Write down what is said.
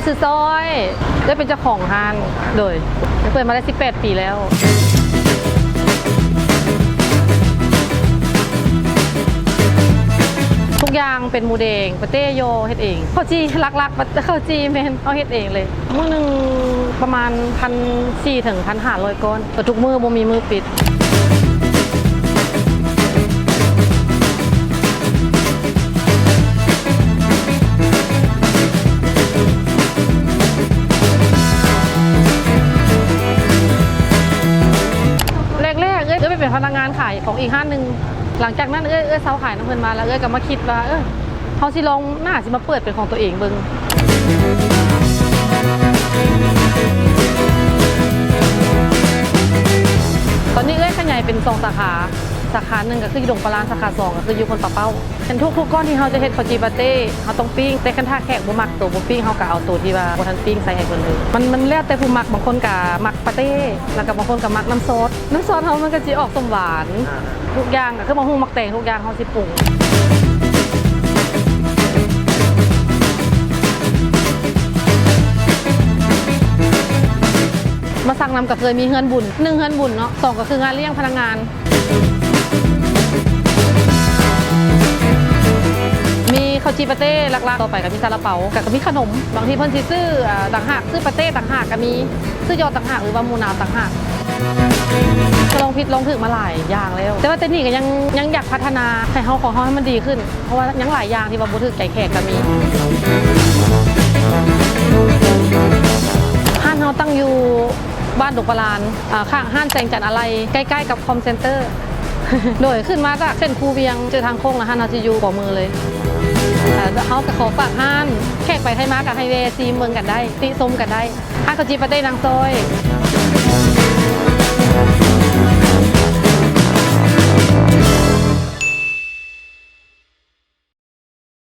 ซื้อซอยได้เป็นเจ้าของห้างโดยเปิดมาได้18 ปีแล้วทุกอย่างเป็นหมูแดงปาเต้โยเฮ็ดเองข้าวจีลักๆข้าวจีเมนเอาเฮ็ดเองเลยมื้อนึงประมาณ1,400 ถึง 1,500 ก้อนแต่ทุกมื้อบ่มีมื้อปิดแรกๆไปเป็นพนักงานขายของอีกห้างนึงหลังจากนั้นเซาขายน้ำเพิ่นมาแล้วก็มาคิดว่าเฮาสิลองหน้าสิมาเปิดเป็นของตัวเองเบิ่งตอนนี้ขยายเป็น2 สาขาหนึ่งก็คืออยู่ดงปลาสาขา2ก็คืออยู่คนปะเป้าเป็นทุกก้อนที่เฮาจะเฮ็ดข้าวจีปาเต้เฮาต้องปิ้งแต่คันถ้าแขกบ่มักตัวบ่ปิ้งเฮาก็เอาตัวที่ว่าบ่ทันปิ้งใส่ให้เพิ่นเลยมันแล้วแต่ผู้มักบางคนก็มักปาเต้แล้วก็บางคนก็มักน้ำซอสเฮามันก็สิออกส้มหวานทุกอย่างก็คือมะฮู้มักแตงทุกอย่างเฮาสิปรุงมาสั่งนำก็เคยมีเฮือนบุญ1เฮือนบุญเนาะ2ก็คืองานเลี้ยงพนักงานมีข้าวจีปาเต้ลักๆต่อไปก็มีซาลาเปาก็มีขนมบางทีเพิ่นสิซื้อต่างหากซื้อปาเต้ต่างหากก็มีซื้อยอดต่างหากหรือว่าหมูนาวต่างหากก็ลองผิดลองถูกมาหลายอย่างแล้วแต่ว่าเทคนิคก็ยังอยากพัฒนาให้เฮาของเฮาให้มันดีขึ้นเพราะว่ายังหลายอย่างที่ว่าบ่ถูกใจแขกก็มีห้างเฮาตั้งอยู่บ้านดงปลานข้างห้างแจงจันอะไรใกล้ๆกับคอมเซ็นเตอร์โดยขึ้นมาจากเส้นคูเวียงเจอทางโค้งนะห้างนาจิยูขอมือเลยเขากับขอฝากห้างแขกไปไทยมากับไฮเวย์ซีเมืองกันได้ติส้มกันได้ห้างข้าวจีปาเต้นางซอย